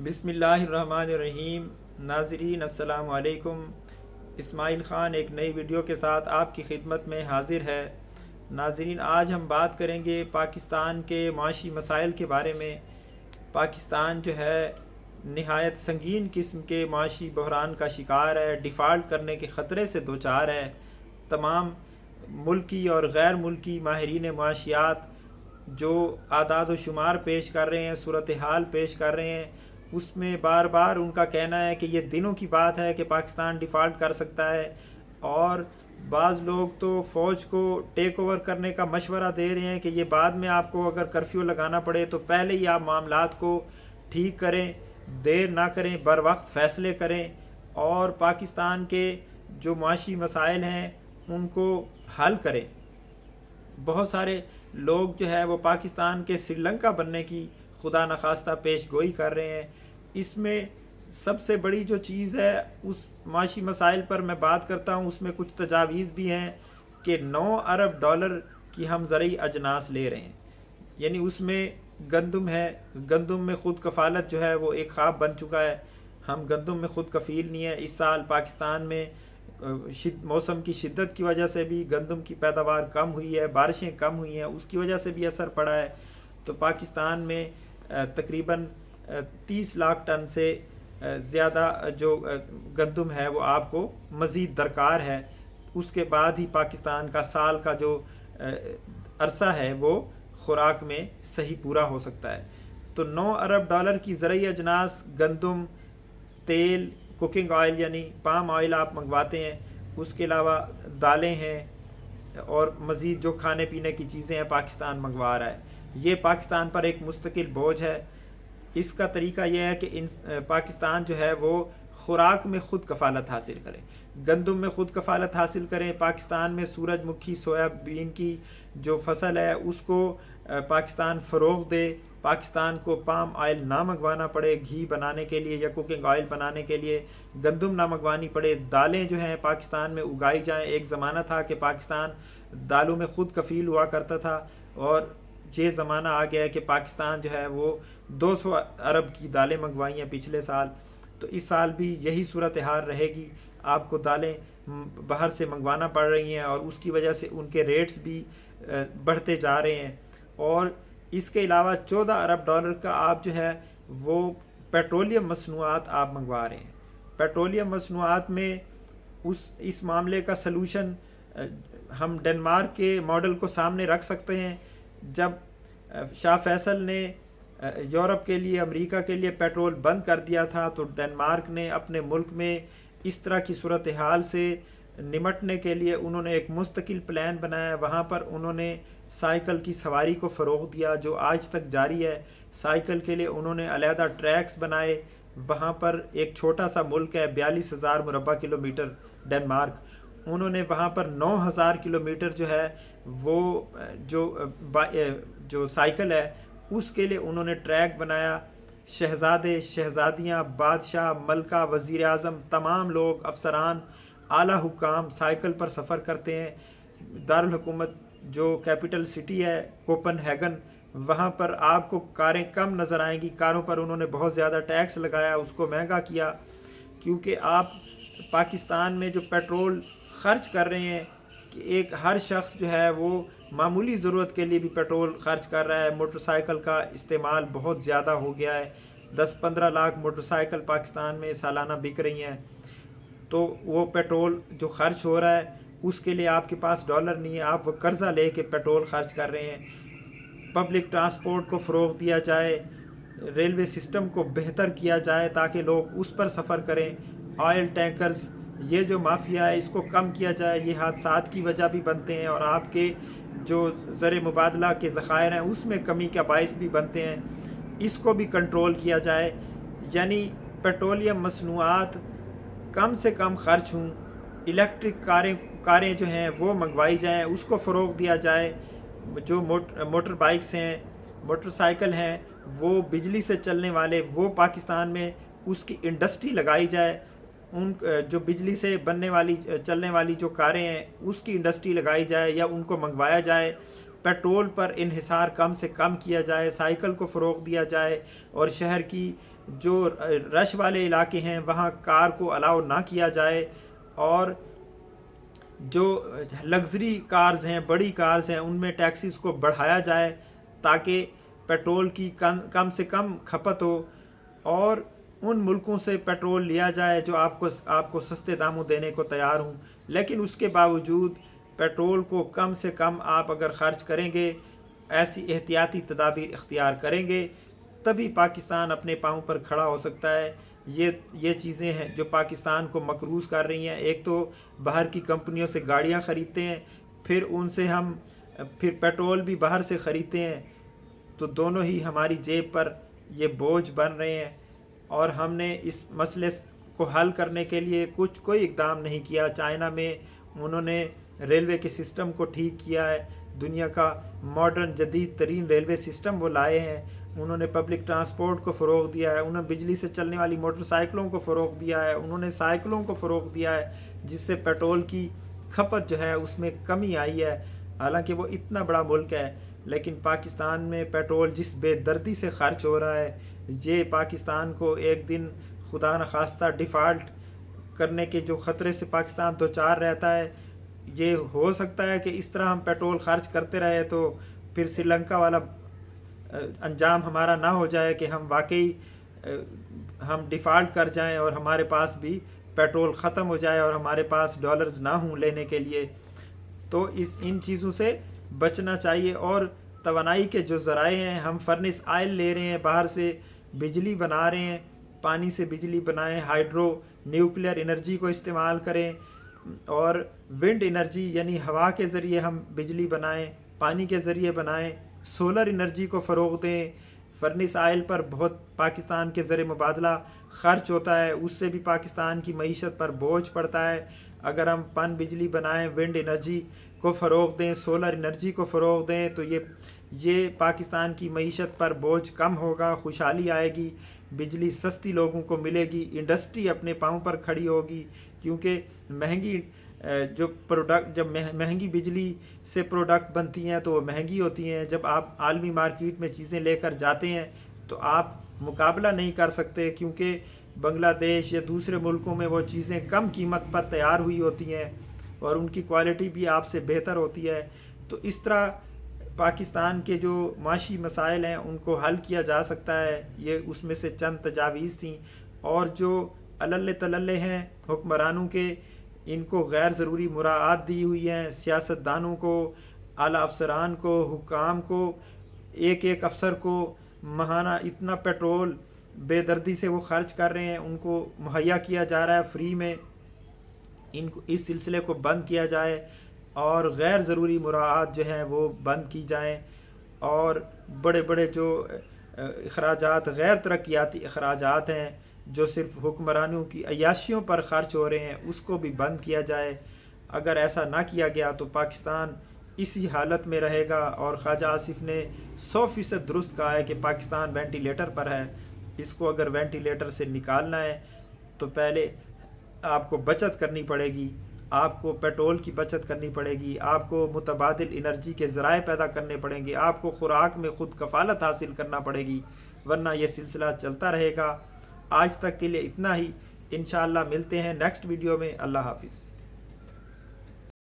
بسم اللہ الرحمن الرحیم۔ ناظرین السلام علیکم۔ اسماعیل خان ایک نئی ویڈیو کے ساتھ آپ کی خدمت میں حاضر ہے۔ ناظرین، آج ہم بات کریں گے پاکستان کے معاشی مسائل کے بارے میں۔ پاکستان جو ہے نہایت سنگین قسم کے معاشی بحران کا شکار ہے، ڈیفالٹ کرنے کے خطرے سے دوچار ہے۔ تمام ملکی اور غیر ملکی ماہرین معاشیات جو اعداد و شمار پیش کر رہے ہیں، صورتحال پیش کر رہے ہیں، اس میں بار بار ان کا کہنا ہے کہ یہ دنوں کی بات ہے کہ پاکستان ڈیفالٹ کر سکتا ہے، اور بعض لوگ تو فوج کو ٹیک اوور کرنے کا مشورہ دے رہے ہیں کہ یہ بعد میں آپ کو اگر کرفیو لگانا پڑے تو پہلے ہی آپ معاملات کو ٹھیک کریں، دیر نہ کریں، بر وقت فیصلے کریں اور پاکستان کے جو معاشی مسائل ہیں ان کو حل کریں۔ بہت سارے لوگ جو ہے وہ پاکستان کے سری لنکا بننے کی خدا نخواستہ پیش گوئی کر رہے ہیں۔ اس میں سب سے بڑی جو چیز ہے، اس معاشی مسائل پر میں بات کرتا ہوں، اس میں کچھ تجاویز بھی ہیں کہ 9 ارب ڈالر کی ہم زرعی اجناس لے رہے ہیں، یعنی اس میں گندم ہے۔ گندم میں خود کفالت جو ہے وہ ایک خواب بن چکا ہے، ہم گندم میں خود کفیل نہیں ہیں۔ اس سال پاکستان میں موسم کی شدت کی وجہ سے بھی گندم کی پیداوار کم ہوئی ہے، بارشیں کم ہوئی ہیں، اس کی وجہ سے بھی اثر پڑا ہے۔ تو پاکستان میں تقریباً 30 لاکھ ٹن سے زیادہ جو گندم ہے وہ آپ کو مزید درکار ہے۔ اس کے بعد ہی پاکستان کا سال کا جو عرصہ ہے وہ خوراک میں صحیح پورا ہو سکتا ہے۔ تو 9 ارب ڈالر کی زرعی اجناس، گندم، تیل، کوکنگ آئل یعنی پام آئل آپ منگواتے ہیں، اس کے علاوہ دالیں ہیں اور مزید جو کھانے پینے کی چیزیں ہیں پاکستان منگوا رہا ہے۔ یہ پاکستان پر ایک مستقل بوجھ ہے۔ اس کا طریقہ یہ ہے کہ پاکستان جو ہے وہ خوراک میں خود کفالت حاصل کرے، گندم میں خود کفالت حاصل کریں۔ پاکستان میں سورج مکھی سویا بین کی جو فصل ہے اس کو پاکستان فروغ دے، پاکستان کو پام آئل نہ منگوانا پڑے گھی بنانے کے لیے یا کوکنگ آئل بنانے کے لیے، گندم نہ منگوانی پڑے، دالیں جو ہیں پاکستان میں اگائی جائیں۔ ایک زمانہ تھا کہ پاکستان دالوں میں خود کفیل ہوا کرتا تھا، اور یہ زمانہ آ گیا ہے کہ پاکستان جو ہے وہ 200 ارب کی دالیں منگوائی ہیں پچھلے سال۔ تو اس سال بھی یہی صورتحال رہے گی، آپ کو دالیں باہر سے منگوانا پڑ رہی ہیں، اور اس کی وجہ سے ان کے ریٹس بھی بڑھتے جا رہے ہیں۔ اور اس کے علاوہ 14 ارب ڈالر کا آپ جو ہے وہ پیٹرولیم مصنوعات آپ منگوا رہے ہیں۔ پیٹرولیم مصنوعات میں اس معاملے کا سلوشن ہم ڈنمارک کے ماڈل کو سامنے رکھ سکتے ہیں۔ جب شاہ فیصل نے یورپ کے لیے، امریکہ کے لیے پیٹرول بند کر دیا تھا، تو ڈنمارک نے اپنے ملک میں اس طرح کی صورتحال سے نمٹنے کے لیے انہوں نے ایک مستقل پلان بنایا۔ وہاں پر انہوں نے سائیکل کی سواری کو فروغ دیا جو آج تک جاری ہے۔ سائیکل کے لیے انہوں نے علیحدہ ٹریکس بنائے۔ وہاں پر ایک چھوٹا سا ملک ہے، 42,000 مربع کلومیٹر ڈنمارک، انہوں نے وہاں پر 9,000 کلومیٹر جو ہے وہ جو سائیکل ہے اس کے لیے انہوں نے ٹریک بنایا۔ شہزادے، شہزادیاں، بادشاہ، ملکہ، وزیر اعظم، تمام لوگ، افسران، اعلیٰ حکام سائیکل پر سفر کرتے ہیں۔ دارالحکومت جو کیپٹل سٹی ہے کوپن ہیگن، وہاں پر آپ کو کاریں کم نظر آئیں گی۔ کاروں پر انہوں نے بہت زیادہ ٹیکس لگایا، اس کو مہنگا کیا، کیونکہ آپ پاکستان میں جو پیٹرول خرچ کر رہے ہیں کہ ایک ہر شخص جو ہے وہ معمولی ضرورت کے لیے بھی پیٹرول خرچ کر رہا ہے۔ موٹر سائیکل کا استعمال بہت زیادہ ہو گیا ہے، 10-15 لاکھ موٹر سائیکل پاکستان میں سالانہ بک رہی ہیں۔ تو وہ پیٹرول جو خرچ ہو رہا ہے اس کے لیے آپ کے پاس ڈالر نہیں ہے، آپ وہ قرضہ لے کے پیٹرول خرچ کر رہے ہیں۔ پبلک ٹرانسپورٹ کو فروغ دیا جائے، ریلوے سسٹم کو بہتر کیا جائے تاکہ لوگ اس پر سفر کریں۔ آئل ٹینکرز، یہ جو مافیا ہے اس کو کم کیا جائے، یہ حادثات کی وجہ بھی بنتے ہیں اور آپ کے جو زر مبادلہ کے ذخائر ہیں اس میں کمی کا باعث بھی بنتے ہیں۔ اس کو بھی کنٹرول کیا جائے، یعنی پیٹرولیم مصنوعات کم سے کم خرچ ہوں، الیکٹرک کاریں جو ہیں وہ منگوائی جائیں، اس کو فروغ دیا جائے۔ جو موٹر بائکس ہیں، موٹر سائیکل ہیں، وہ بجلی سے چلنے والے، وہ پاکستان میں اس کی انڈسٹری لگائی جائے۔ ان جو بجلی سے چلنے والی جو کاریں ہیں اس کی انڈسٹری لگائی جائے یا ان کو منگوایا جائے۔ پیٹرول پر انحصار کم سے کم کیا جائے، سائیکل کو فروغ دیا جائے، اور شہر کی جو رش والے علاقے ہیں وہاں کار کو الاؤ نہ کیا جائے، اور جو لگژری کارز ہیں، بڑی کارز ہیں، ان میں ٹیکسیز کو بڑھایا جائے تاکہ پیٹرول کی کم سے کم کھپت ہو، اور ان ملکوں سے پیٹرول لیا جائے جو آپ کو سستے داموں دینے کو تیار ہوں۔ لیکن اس کے باوجود پیٹرول کو کم سے کم آپ اگر خرچ کریں گے، ایسی احتیاطی تدابیر اختیار کریں گے، تبھی پاکستان اپنے پاؤں پر کھڑا ہو سکتا ہے۔ یہ چیزیں ہیں جو پاکستان کو مقروض کر رہی ہیں۔ ایک تو باہر کی کمپنیوں سے گاڑیاں خریدتے ہیں، پھر ان سے ہم پیٹرول بھی باہر سے خریدتے ہیں، تو دونوں ہی ہماری جیب پر یہ بوجھ بن رہے ہیں، اور ہم نے اس مسئلے کو حل کرنے کے لیے کوئی اقدام نہیں کیا۔ چائنا میں انہوں نے ریلوے کے سسٹم کو ٹھیک کیا ہے، دنیا کا ماڈرن جدید ترین ریلوے سسٹم وہ لائے ہیں، انہوں نے پبلک ٹرانسپورٹ کو فروغ دیا ہے، انہوں نے بجلی سے چلنے والی موٹر سائیکلوں کو فروغ دیا ہے، انہوں نے سائیکلوں کو فروغ دیا ہے، جس سے پیٹرول کی کھپت جو ہے اس میں کمی آئی ہے۔ حالانکہ وہ اتنا بڑا ملک ہے، لیکن پاکستان میں پیٹرول جس بے دردی سے خرچ ہو رہا ہے، یہ پاکستان کو ایک دن خدا نخواستہ ڈیفالٹ کرنے کے جو خطرے سے پاکستان دوچار رہتا ہے۔ یہ ہو سکتا ہے کہ اس طرح ہم پیٹرول خرچ کرتے رہے تو پھر سری لنکا والا انجام ہمارا نہ ہو جائے کہ ہم واقعی ہم ڈیفالٹ کر جائیں اور ہمارے پاس بھی پیٹرول ختم ہو جائے اور ہمارے پاس ڈالرز نہ ہوں لینے کے لیے۔ تو ان چیزوں سے بچنا چاہیے، اور توانائی کے جو ذرائع ہیں، ہم فرنس آئل لے رہے ہیں باہر سے، بجلی بنا رہے ہیں، پانی سے بجلی بنائیں، ہائیڈرو نیوکلیئر انرجی کو استعمال کریں، اور ونڈ انرجی یعنی ہوا کے ذریعے ہم بجلی بنائیں، پانی کے ذریعے بنائیں، سولر انرجی کو فروغ دیں۔ فرنس آئل پر بہت پاکستان کے زر مبادلہ خرچ ہوتا ہے، اس سے بھی پاکستان کی معیشت پر بوجھ پڑتا ہے۔ اگر ہم پن بجلی بنائیں، ونڈ انرجی کو فروغ دیں، سولر انرجی کو فروغ دیں، تو یہ پاکستان کی معیشت پر بوجھ کم ہوگا، خوشحالی آئے گی، بجلی سستی لوگوں کو ملے گی، انڈسٹری اپنے پاؤں پر کھڑی ہوگی، کیونکہ جب مہنگی بجلی سے پروڈکٹ بنتی ہیں تو وہ مہنگی ہوتی ہیں۔ جب آپ عالمی مارکیٹ میں چیزیں لے کر جاتے ہیں تو آپ مقابلہ نہیں کر سکتے، کیونکہ بنگلہ دیش یا دوسرے ملکوں میں وہ چیزیں کم قیمت پر تیار ہوئی ہوتی ہیں اور ان کی کوالٹی بھی آپ سے بہتر ہوتی ہے۔ تو اس طرح پاکستان کے جو معاشی مسائل ہیں ان کو حل کیا جا سکتا ہے۔ یہ اس میں سے چند تجاویز تھیں، اور جو علل تللے ہیں حکمرانوں کے، ان کو غیر ضروری مراعات دی ہوئی ہیں، سیاستدانوں کو، اعلیٰ افسران کو، حکام کو، ایک افسر کو ماہانہ اتنا پیٹرول بے دردی سے وہ خرچ کر رہے ہیں، ان کو مہیا کیا جا رہا ہے فری میں، ان کو اس سلسلے کو بند کیا جائے، اور غیر ضروری مراعات جو ہیں وہ بند کی جائیں، اور بڑے بڑے جو اخراجات، غیر ترقیاتی اخراجات ہیں جو صرف حکمرانوں کی عیاشیوں پر خرچ ہو رہے ہیں، اس کو بھی بند کیا جائے۔ اگر ایسا نہ کیا گیا تو پاکستان اسی حالت میں رہے گا، اور خواجہ آصف نے 100% درست کہا ہے کہ پاکستان وینٹیلیٹر پر ہے۔ اس کو اگر وینٹیلیٹر سے نکالنا ہے تو پہلے آپ کو بچت کرنی پڑے گی، آپ کو پیٹرول کی بچت کرنی پڑے گی، آپ کو متبادل انرجی کے ذرائع پیدا کرنے پڑیں گے، آپ کو خوراک میں خود کفالت حاصل کرنا پڑے گی، ورنہ یہ سلسلہ چلتا رہے گا۔ آج تک کے لیے اتنا ہی، انشاءاللہ ملتے ہیں نیکسٹ ویڈیو میں۔ اللہ حافظ۔